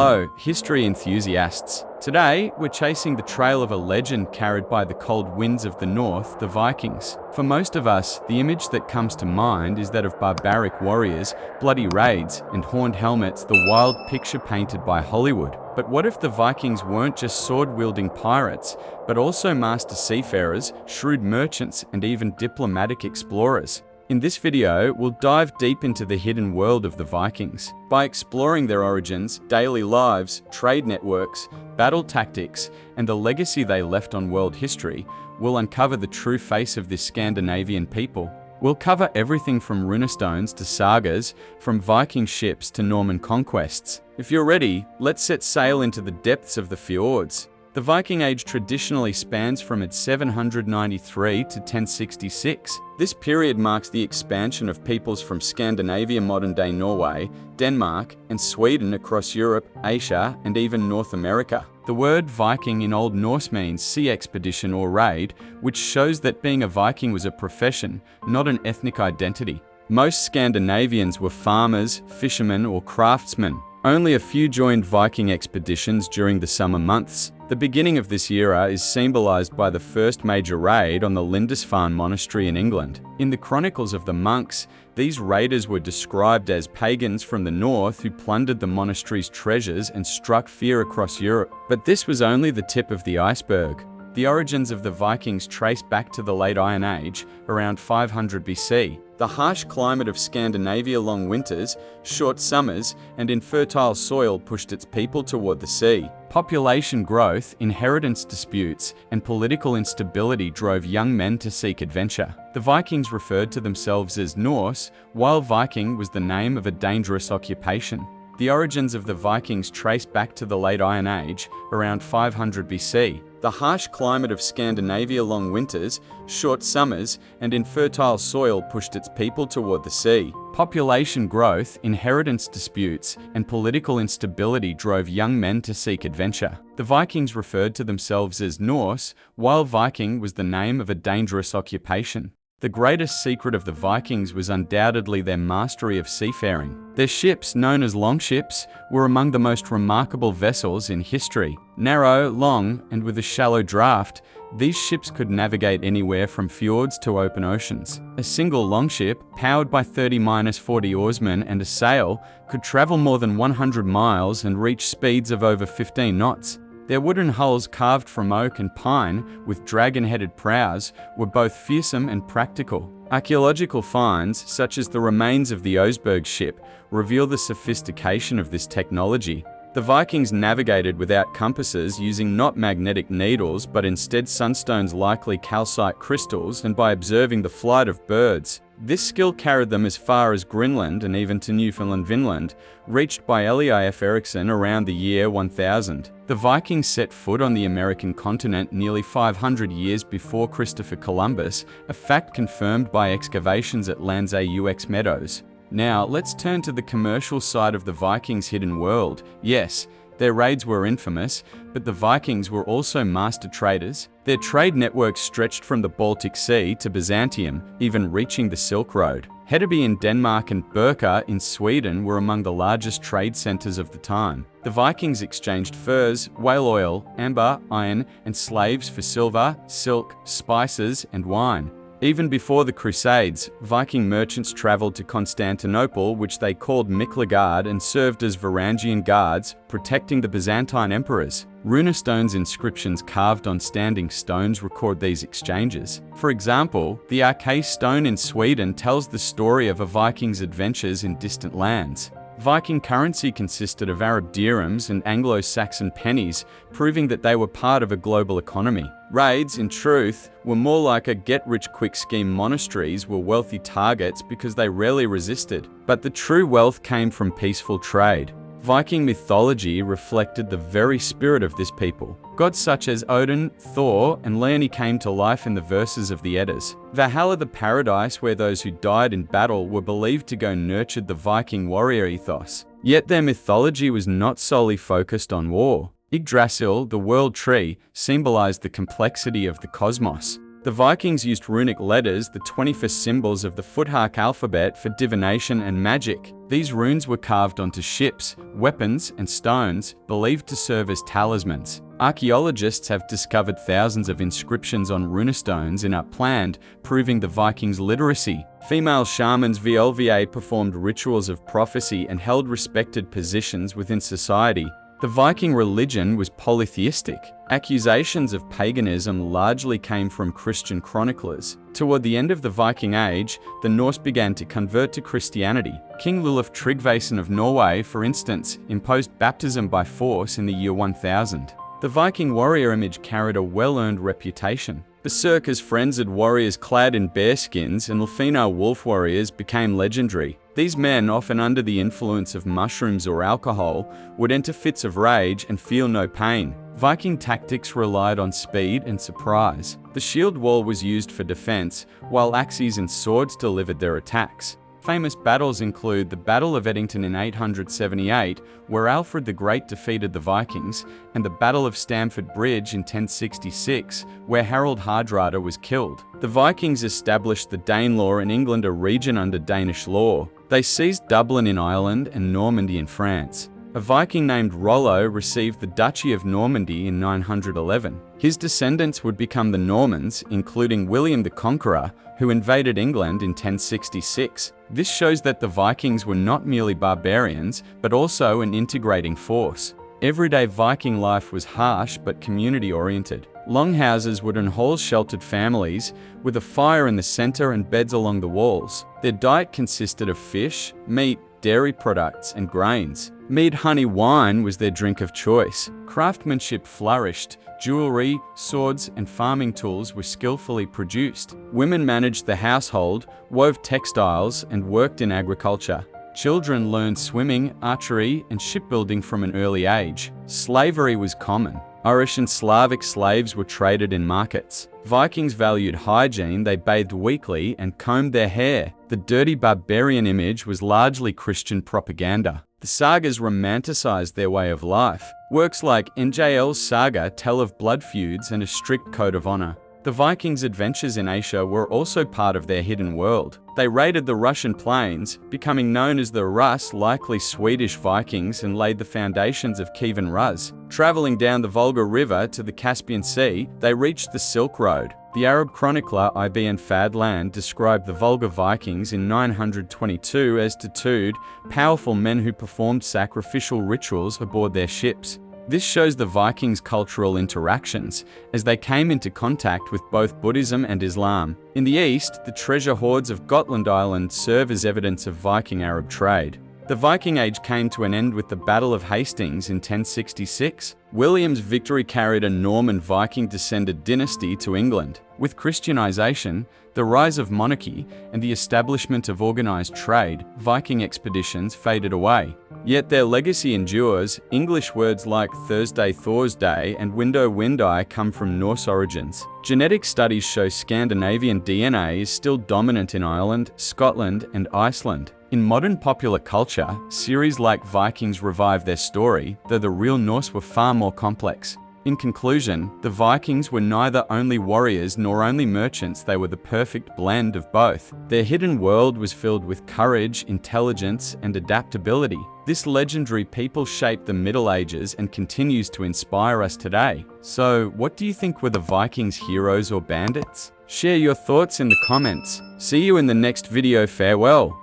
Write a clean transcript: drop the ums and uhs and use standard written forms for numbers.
Hello, history enthusiasts. Today, we're chasing the trail of a legend carried by the cold winds of the north, the Vikings. For most of us, the image that comes to mind is that of barbaric warriors, bloody raids, and horned helmets, the wild picture painted by Hollywood. But what if the Vikings weren't just sword-wielding pirates, but also master seafarers, shrewd merchants, and even diplomatic explorers? In this video, we'll dive deep into the hidden world of the Vikings. By exploring their origins, daily lives, trade networks, battle tactics, and the legacy they left on world history, we'll uncover the true face of this Scandinavian people. We'll cover everything from runestones to sagas, from Viking ships to Norman conquests. If you're ready, let's set sail into the depths of the fjords. The Viking Age traditionally spans from its 793 to 1066. This period marks the expansion of peoples from Scandinavia, modern-day Norway, Denmark, and Sweden across Europe, Asia, and even North America. The word Viking in Old Norse means sea expedition or raid, which shows that being a Viking was a profession, not an ethnic identity. Most Scandinavians were farmers, fishermen, or craftsmen. Only a few joined Viking expeditions during the summer months. The beginning of this era is symbolized by the first major raid on the Lindisfarne monastery in England. In the Chronicles of the Monks, these raiders were described as pagans from the north who plundered the monastery's treasures and struck fear across Europe. But this was only the tip of the iceberg. The origins of the Vikings trace back to the late Iron Age, around 500 BC. The harsh climate of Scandinavia, long winters, short summers, and infertile soil pushed its people toward the sea. Population growth, inheritance disputes, and political instability drove young men to seek adventure. The Vikings referred to themselves as Norse, while Viking was the name of a dangerous occupation. The origins of the Vikings trace back to the late Iron Age, around 500 BC. The harsh climate of Scandinavia, long winters, short summers, and infertile soil pushed its people toward the sea. Population growth, inheritance disputes, and political instability drove young men to seek adventure. The Vikings referred to themselves as Norse, while Viking was the name of a dangerous occupation. The greatest secret of the Vikings was undoubtedly their mastery of seafaring. Their ships, known as longships, were among the most remarkable vessels in history. Narrow, long, and with a shallow draft, these ships could navigate anywhere from fjords to open oceans. A single longship, powered by 30-40 oarsmen and a sail, could travel more than 100 miles and reach speeds of over 15 knots. Their wooden hulls carved from oak and pine, with dragon-headed prows, were both fearsome and practical. Archaeological finds, such as the remains of the Oseberg ship, reveal the sophistication of this technology. The Vikings navigated without compasses, using not magnetic needles but instead sunstones, likely calcite crystals, and by observing the flight of birds. This skill carried them as far as Greenland and even to Newfoundland, Vinland, reached by Leif Erikson around the year 1000. The Vikings set foot on the American continent nearly 500 years before Christopher Columbus, a fact confirmed by excavations at Lands-aux Meadows. Now, let's turn to the commercial side of the Vikings' hidden world. Yes, their raids were infamous, but the Vikings were also master traders. Their trade network stretched from the Baltic Sea to Byzantium, even reaching the Silk Road. Hedeby in Denmark and Birka in Sweden were among the largest trade centers of the time. The Vikings exchanged furs, whale oil, amber, iron, and slaves for silver, silk, spices, and wine. Even before the Crusades, Viking merchants traveled to Constantinople, which they called Miklagard, and served as Varangian Guards, protecting the Byzantine emperors. Runestones inscriptions carved on standing stones record these exchanges. For example, the Arke stone in Sweden tells the story of a Viking's adventures in distant lands. Viking currency consisted of Arab dirhams and Anglo-Saxon pennies, proving that they were part of a global economy. Raids, in truth, were more like a get-rich-quick scheme. Monasteries were wealthy targets because they rarely resisted. But the true wealth came from peaceful trade. Viking mythology reflected the very spirit of this people. Gods such as Odin, Thor, and Loki came to life in the verses of the Eddas. Valhalla, the paradise where those who died in battle were believed to go, nurtured the Viking warrior ethos. Yet their mythology was not solely focused on war. Yggdrasil, the world tree, symbolized the complexity of the cosmos. The Vikings used runic letters, the 21st symbols of the Futhark alphabet, for divination and magic. These runes were carved onto ships, weapons, and stones, believed to serve as talismans. Archaeologists have discovered thousands of inscriptions on runestones in Uppland, proving the Vikings' literacy. Female shamans Volviae performed rituals of prophecy and held respected positions within society. The Viking religion was polytheistic. Accusations of paganism largely came from Christian chroniclers. Toward the end of the Viking Age, the Norse began to convert to Christianity. King Lulaf Tryggvason of Norway, for instance, imposed baptism by force in the year 1000. The Viking warrior image carried a well-earned reputation. Berserkers frenzied warriors clad in bearskins, and Lufino wolf warriors became legendary. These men, often under the influence of mushrooms or alcohol, would enter fits of rage and feel no pain. Viking tactics relied on speed and surprise. The shield wall was used for defense, while axes and swords delivered their attacks. Famous battles include the Battle of Edington in 878, where Alfred the Great defeated the Vikings, and the Battle of Stamford Bridge in 1066, where Harold Hardrada was killed. The Vikings established the Danelaw in England, a region under Danish law. They seized Dublin in Ireland and Normandy in France. A Viking named Rollo received the Duchy of Normandy in 911. His descendants would become the Normans, including William the Conqueror, who invaded England in 1066. This shows that the Vikings were not merely barbarians, but also an integrating force. Everyday Viking life was harsh but community-oriented. Longhouses would enhance sheltered families, with a fire in the center and beds along the walls. Their diet consisted of fish, meat, dairy products, and grains. Mead, honey, wine was their drink of choice. Craftsmanship flourished. Jewelry, swords, and farming tools were skillfully produced. Women managed the household, wove textiles, and worked in agriculture. Children learned swimming, archery, and shipbuilding from an early age. Slavery was common. Irish and Slavic slaves were traded in markets. Vikings valued hygiene, they bathed weekly and combed their hair. The dirty barbarian image was largely Christian propaganda. The sagas romanticized their way of life. Works like NJL's saga tell of blood feuds and a strict code of honor. The Vikings' adventures in Asia were also part of their hidden world. They raided the Russian plains, becoming known as the Rus, likely Swedish Vikings, and laid the foundations of Kievan Rus. Traveling down the Volga River to the Caspian Sea, they reached the Silk Road. The Arab chronicler Ibn Fadlan described the Volga Vikings in 922 as tattooed, powerful men who performed sacrificial rituals aboard their ships. This shows the Vikings' cultural interactions, as they came into contact with both Buddhism and Islam. In the east, the treasure hoards of Gotland Island serve as evidence of Viking-Arab trade. The Viking Age came to an end with the Battle of Hastings in 1066. William's victory carried a Norman Viking-descended dynasty to England. With Christianization, the rise of monarchy, and the establishment of organized trade, Viking expeditions faded away. Yet their legacy endures. English words like Thursday, Thor's Day, and window, windi come from Norse origins. Genetic studies show Scandinavian DNA is still dominant in Ireland, Scotland, and Iceland. In modern popular culture, series like Vikings revive their story, though the real Norse were far more complex. In conclusion, the Vikings were neither only warriors nor only merchants, they were the perfect blend of both. Their hidden world was filled with courage, intelligence, and adaptability. This legendary people shaped the Middle Ages and continues to inspire us today. So, what do you think, were the Vikings heroes or bandits? Share your thoughts in the comments. See you in the next video. Farewell.